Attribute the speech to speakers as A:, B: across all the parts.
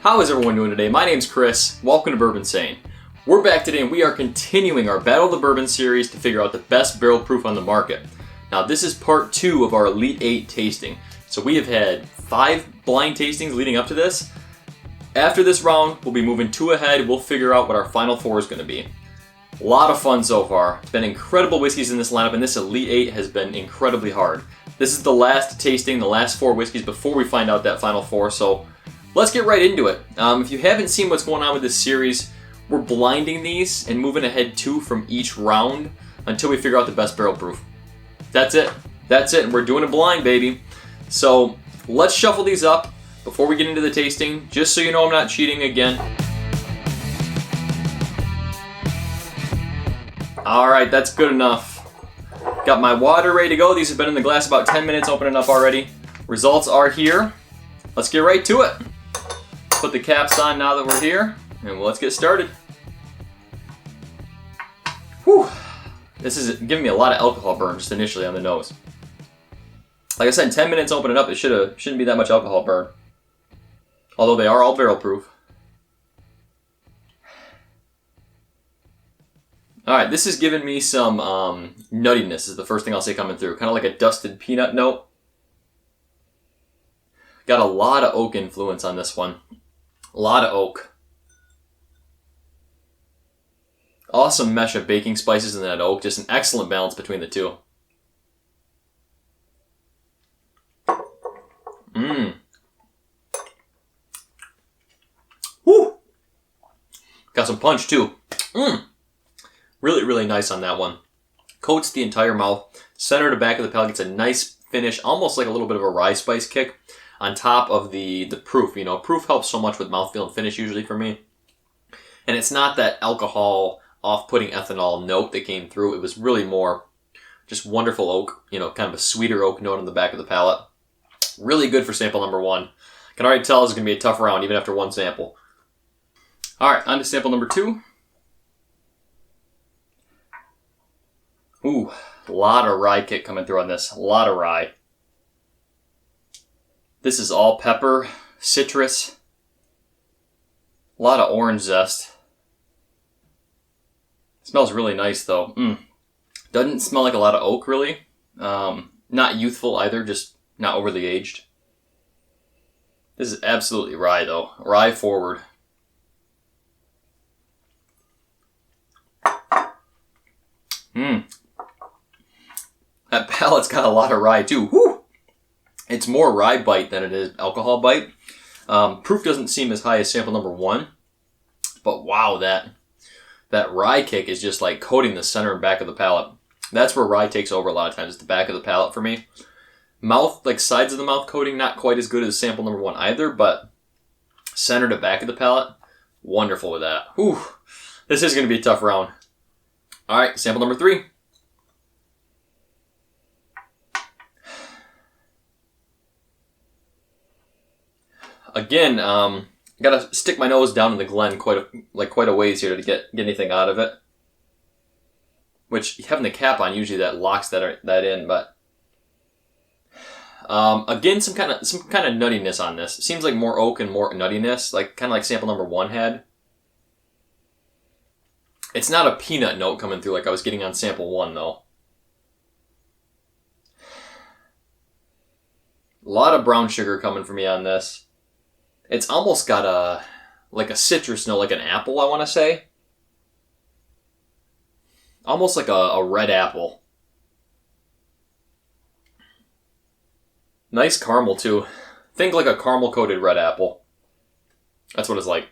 A: How is everyone doing today? My name's Chris. Welcome to Bourbinsane. We're back today and we are continuing our Battle of the Bourbon series to figure out the best barrel proof on the market. Now this is part 2 of our Elite 8 tasting. So we have had 5 blind tastings leading up to this. After this round, we'll be moving 2 ahead. We'll figure out what our final 4 is going to be. A lot of fun so far. It's been incredible whiskeys in this lineup, and this Elite 8 has been incredibly hard. This is the last tasting, the last 4 whiskeys before we find out that final 4, so let's get right into it. If you haven't seen what's going on with this series, we're blinding these and moving ahead 2 from each round until we figure out the best barrel proof. That's it. That's it, and we're doing a blind, baby. So let's shuffle these up before we get into the tasting, just so you know I'm not cheating again. Alright, that's good enough. Got my water ready to go. These have been in the glass about 10 minutes, opening up already. Results are here. Let's get right to it. Put the caps on now that we're here, and let's get started. Whew. This is giving me a lot of alcohol burn just initially on the nose. Like I said, 10 minutes opening up, it shouldn't be that much alcohol burn. Although they are all barrel proof. Alright, this is giving me some nuttiness is the first thing I'll say coming through. Kind of like a dusted peanut note. Got a lot of oak influence on this one. A lot of oak. Awesome mesh of baking spices and that oak. Just an excellent balance between the two. Mmm. Woo! Got some punch too. Mmm. Really, really nice on that one. Coats the entire mouth. Center to back of the palate gets a nice finish, almost like a little bit of a rye spice kick on top of the proof. You know, proof helps so much with mouthfeel and finish usually for me. And it's not that alcohol, off-putting ethanol note that came through. It was really more just wonderful oak, you know, kind of a sweeter oak note on the back of the palate. Really good for sample number 1. Can already tell it's going to be a tough round even after 1 sample. Alright, on to sample number 2. Ooh, a lot of rye kick coming through on this. A lot of rye. This is all pepper, citrus, a lot of orange zest. It smells really nice though. Doesn't smell like a lot of oak really. Not youthful either, just not overly aged. This is absolutely rye though. Rye forward. That palate's got a lot of rye too. Woo! It's more rye bite than it is alcohol bite. Proof doesn't seem as high as sample number 1. But wow, that rye kick is just like coating the center and back of the palate. That's where rye takes over a lot of times. It's the back of the palate for me. Mouth, like sides of the mouth coating, not quite as good as sample number 1 either, but center to back of the palate, wonderful with that. Whew. This is going to be a tough round. Alright, sample number 3. Again, gotta stick my nose down in the Glen quite a ways here to get anything out of it. Which, having the cap on, usually that locks that in, but again, some kind of nuttiness on this. It seems like more oak and more nuttiness, like kind of like sample number 1 had. It's not a peanut note coming through like I was getting on sample 1 though. A lot of brown sugar coming for me on this. It's almost got a citrus note, like an apple, I want to say. Almost like a red apple. Nice caramel, too. Think like a caramel-coated red apple. That's what it's like.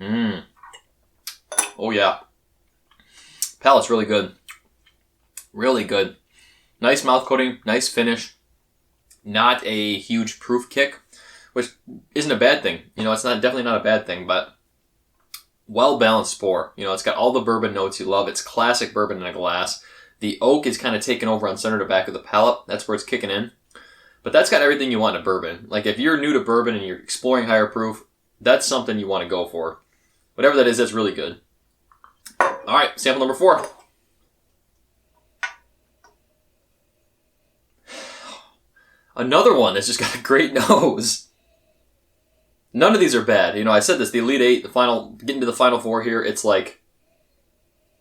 A: Oh, yeah. Palate's really good. Really good. Nice mouth coating, nice finish. Not a huge proof kick, which isn't a bad thing. You know, it's definitely not a bad thing, but well-balanced pour. You know, it's got all the bourbon notes you love. It's classic bourbon in a glass. The oak is kind of taken over on center to back of the palate. That's where it's kicking in. But that's got everything you want in a bourbon. Like, if you're new to bourbon and you're exploring higher proof, that's something you want to go for. Whatever that is, that's really good. Alright, sample number 4. Another one that's just got a great nose. None of these are bad. You know, I said this, the Elite 8, getting to the final 4 here, it's like,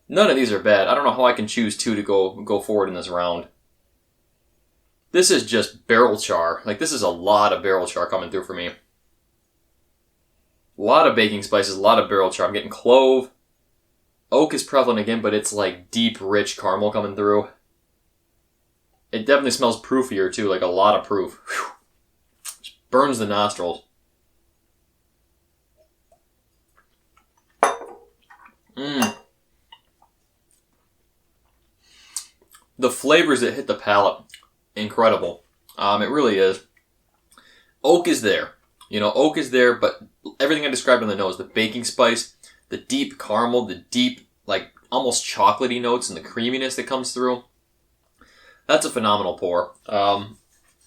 A: none of these are bad. I don't know how I can choose 2 to go forward in this round. This is just barrel char. Like, this is a lot of barrel char coming through for me. A lot of baking spices, a lot of barrel char. I'm getting clove. Oak is prevalent again, but it's like deep, rich caramel coming through. It definitely smells proofier too, like a lot of proof. Whew. Just burns the nostrils. The flavors that hit the palate, incredible. It really is. Oak is there. You know, oak is there, but everything I described on the nose, the baking spice, the deep caramel, the deep, like, almost chocolatey notes and the creaminess that comes through. That's a phenomenal pour.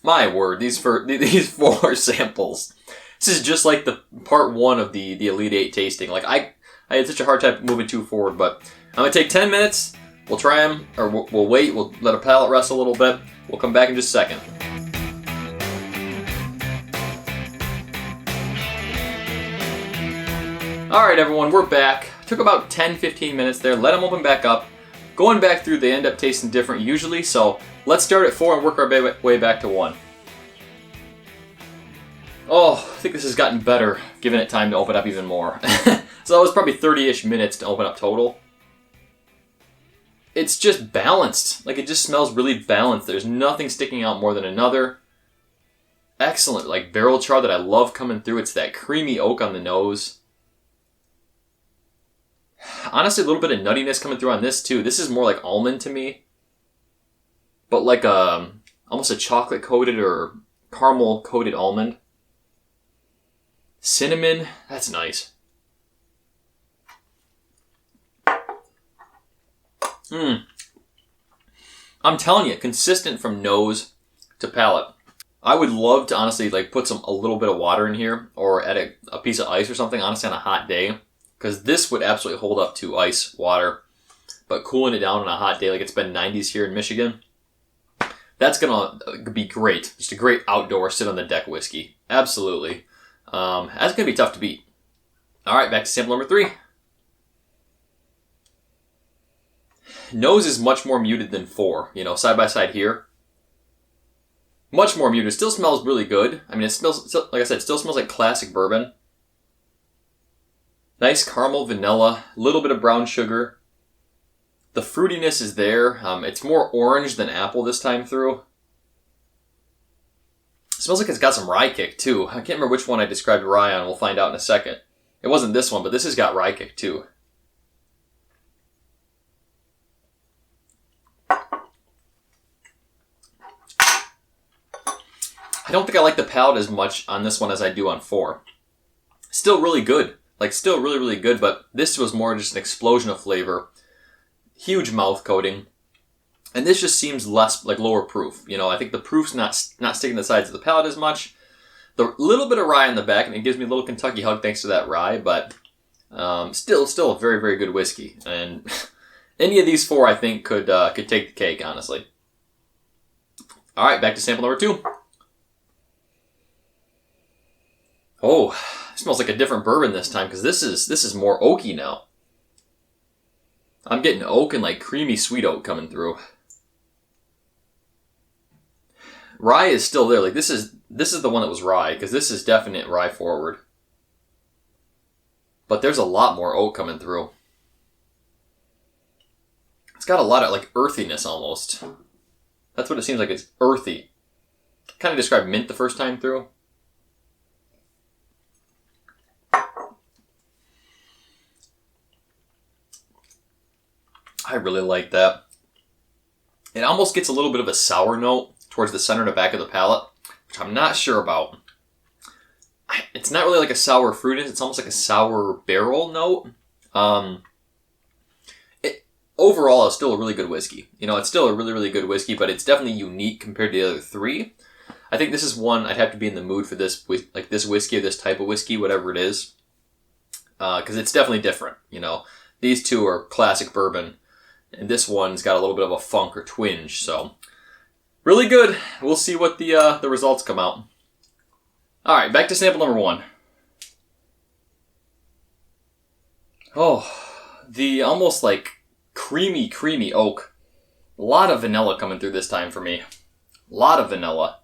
A: My word, these 4 samples. This is just like the part 1 of the Elite 8 tasting. Like, I had such a hard time moving too forward, but I'm going to take 10 minutes. We'll try them, or we'll wait. We'll let our palate rest a little bit. We'll come back in just a second. Alright everyone, we're back. Took about 10-15 minutes there. Let them open back up. Going back through, they end up tasting different usually, so let's start at 4 and work our way back to 1. Oh, I think this has gotten better, giving it time to open up even more. So that was probably 30-ish minutes to open up total. It's just balanced. Like, it just smells really balanced. There's nothing sticking out more than another. Excellent, like, barrel char that I love coming through. It's that creamy oak on the nose. Honestly, a little bit of nuttiness coming through on this, too. This is more like almond to me. But like almost a chocolate-coated or caramel-coated almond. Cinnamon, that's nice. I'm telling you, consistent from nose to palate. I would love to honestly like put a little bit of water in here or add a piece of ice or something, honestly, on a hot day. Because this would absolutely hold up to ice, water. But cooling it down on a hot day, like it's been 90s here in Michigan, that's going to be great. Just a great outdoor sit on the deck whiskey. Absolutely. That's going to be tough to beat. All right, back to sample number 3. Nose is much more muted than 4, you know, side by side here. Much more muted. It still smells really good. I mean, it smells, like I said, it still smells like classic bourbon. Nice caramel, vanilla, a little bit of brown sugar. The fruitiness is there. It's more orange than apple this time through. It smells like it's got some rye kick, too. I can't remember which one I described rye on. We'll find out in a second. It wasn't this one, but this has got rye kick, too. I don't think I like the palate as much on this one as I do on 4. Still really good. Like, still really, really good, but this was more just an explosion of flavor. Huge mouth coating. And this just seems less, like, lower proof. You know, I think the proof's not sticking to the sides of the palate as much. The little bit of rye in the back, and it gives me a little Kentucky hug thanks to that rye, but still a very, very good whiskey. And any of these 4, I think, could take the cake, honestly. All right, back to sample number 2. Oh, it smells like a different bourbon this time, because this is more oaky now. I'm getting oak and like creamy sweet oak coming through. Rye is still there. Like this is the one that was rye, because this is definite rye forward. But there's a lot more oak coming through. It's got a lot of like earthiness almost. That's what it seems like. It's earthy. Kind of described mint the first time through. I really like that. It almost gets a little bit of a sour note towards the center and the back of the palate, which I'm not sure about. It's not really like a sour fruitiness. It's almost like a sour barrel note. Overall, it's still a really good whiskey. You know, it's still a really, really good whiskey, but it's definitely unique compared to the other 3. I think this is one I'd have to be in the mood for this whiskey or this type of whiskey, whatever it is. Because it's definitely different, you know. These 2 are classic bourbon. And this one's got a little bit of a funk or twinge, so Really good. We'll see what the results come out. All right, back to sample number 1. Oh, the almost like creamy oak. A lot of vanilla coming through this time for me. A lot of vanilla.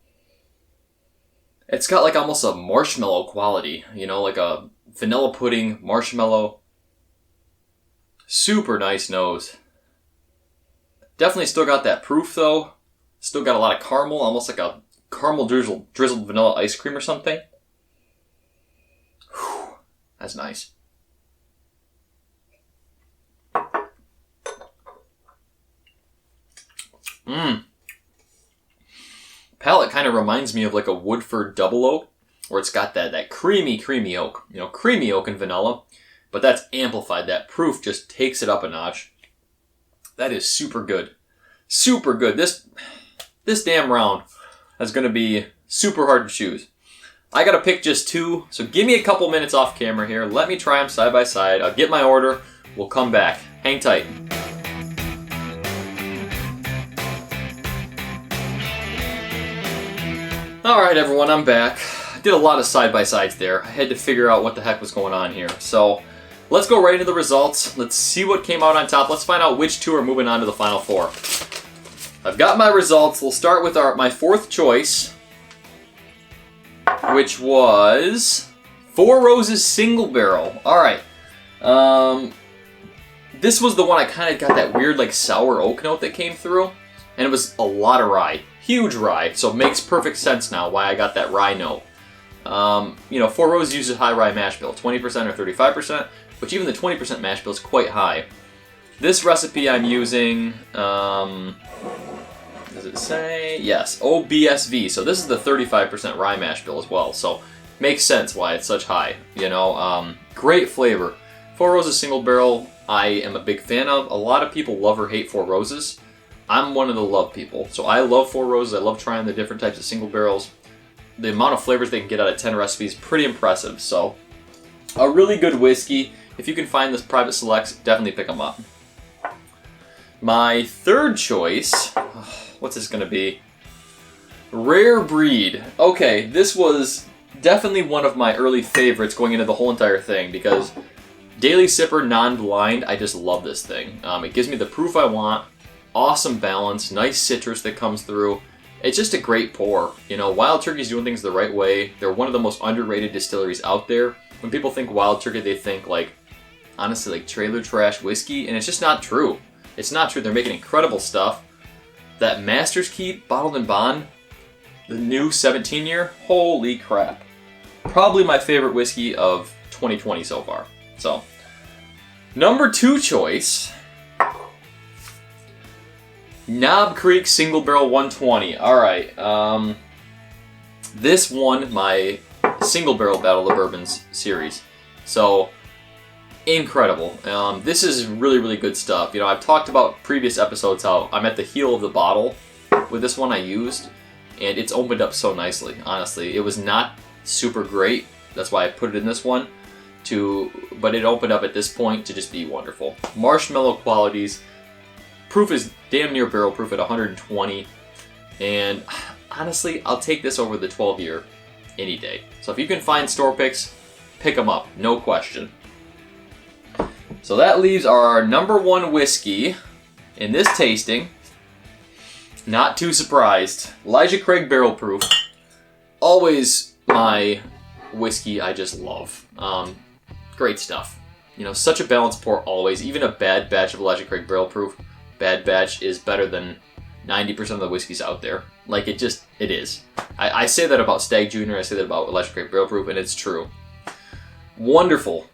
A: It's got like almost a marshmallow quality, you know, like a vanilla pudding, marshmallow. Super nice nose. Definitely still got that proof though. Still got a lot of caramel, almost like a caramel drizzled vanilla ice cream or something. Whew, that's nice. Palate kind of reminds me of like a Woodford double oak, where it's got that creamy oak. You know, creamy oak and vanilla, but that's amplified. That proof just takes it up a notch. That is super good. Super good. This damn round is going to be super hard to choose. I got to pick just 2, so give me a couple minutes off camera here. Let me try them side by side. I'll get my order. We'll come back. Hang tight. Alright everyone, I'm back. I did a lot of side-by-sides there. I had to figure out what the heck was going on here. So, let's go right into the results. Let's see what came out on top. Let's find out which 2 are moving on to the final 4. I've got my results. We'll start with my 4th choice, which was Four Roses Single Barrel. Alright. This was the one I kind of got that weird like sour oak note that came through. And it was a lot of rye. Huge rye, so it makes perfect sense now why I got that rye note. You know, Four Roses uses high rye mash bill, 20% or 35%, which even the 20% mash bill is quite high. This recipe I'm using, does it say? Yes, OBSV, so this is the 35% rye mash bill as well, so makes sense why it's such high, you know. Great flavor. Four Roses Single Barrel, I am a big fan of. A lot of people love or hate Four Roses. I'm one of the love people. So I love Four Roses. I love trying the different types of single barrels. The amount of flavors they can get out of 10 recipes, pretty impressive. So a really good whiskey. If you can find this private selects, definitely pick them up. My 3rd choice, what's this going to be? Rare Breed. Okay, this was definitely one of my early favorites going into the whole entire thing because Daily Sipper non-blind, I just love this thing. It gives me the proof I want. Awesome balance, nice citrus that comes through. It's just a great pour. You know, Wild Turkey's doing things the right way. They're one of the most underrated distilleries out there. When people think Wild Turkey, they think like, honestly, like trailer trash whiskey, and it's just not true. It's not true. They're making incredible stuff. That Master's Keep Bottled and Bond, the new 17-year, holy crap. Probably my favorite whiskey of 2020 so far. So, number 2 choice, Knob Creek Single Barrel 120. Alright, this won my Single Barrel Battle of the Bourbons series. So, incredible. This is really good stuff. You know, I've talked about previous episodes how I'm at the heel of the bottle with this one I used, and it's opened up so nicely, honestly. It was not super great, that's why I put it in this one, but it opened up at this point to just be wonderful. Marshmallow qualities. Proof is damn near barrel proof at 120, and honestly, I'll take this over the 12-year any day. So if you can find store picks, pick them up, no question. So that leaves our number 1 whiskey in this tasting. Not too surprised. Elijah Craig Barrel Proof. Always my whiskey I just love. Great stuff. You know, such a balanced pour always. Even a bad batch of Elijah Craig Barrel Proof, bad batch is better than 90% of the whiskeys out there. Like, it is. I say that about Stag Junior, I say that about Elijah Craig Barrel Proof, and it's true. Wonderful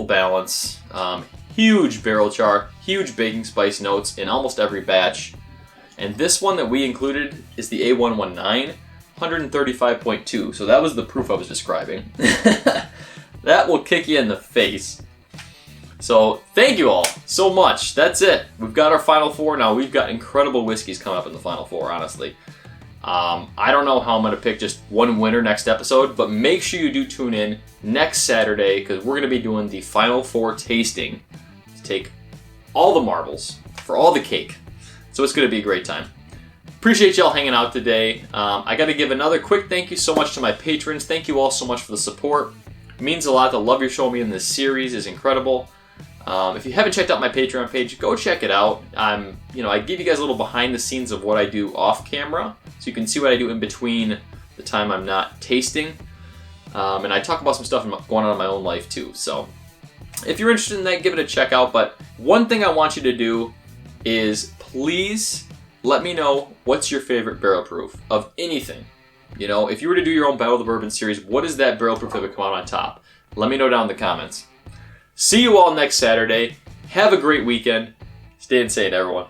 A: balance. Huge barrel char, huge baking spice notes in almost every batch. And this one that we included is the A119, 135.2. So that was the proof I was describing. That will kick you in the face. So thank you all so much. That's it. We've got our final 4 now. We've got incredible whiskeys coming up in the final 4, honestly. I don't know how I'm going to pick just one winner next episode, but make sure you do tune in next Saturday because we're going to be doing the final 4 tasting to take all the marbles for all the cake. So it's going to be a great time. Appreciate y'all hanging out today. I got to give another quick thank you so much to my patrons. Thank you all so much for the support. It means a lot. The love you're showing me in this series is incredible. If you haven't checked out my Patreon page, go check it out. I give you guys a little behind the scenes of what I do off camera, so you can see what I do in between the time I'm not tasting. And I talk about some stuff going on in my own life too. So if you're interested in that, give it a check out. But one thing I want you to do is please let me know what's your favorite barrel proof of anything. You know, if you were to do your own Battle of the Bourbon series, what is that barrel proof that would come out on top? Let me know down in the comments. See you all next Saturday. Have a great weekend. Stay insane, everyone.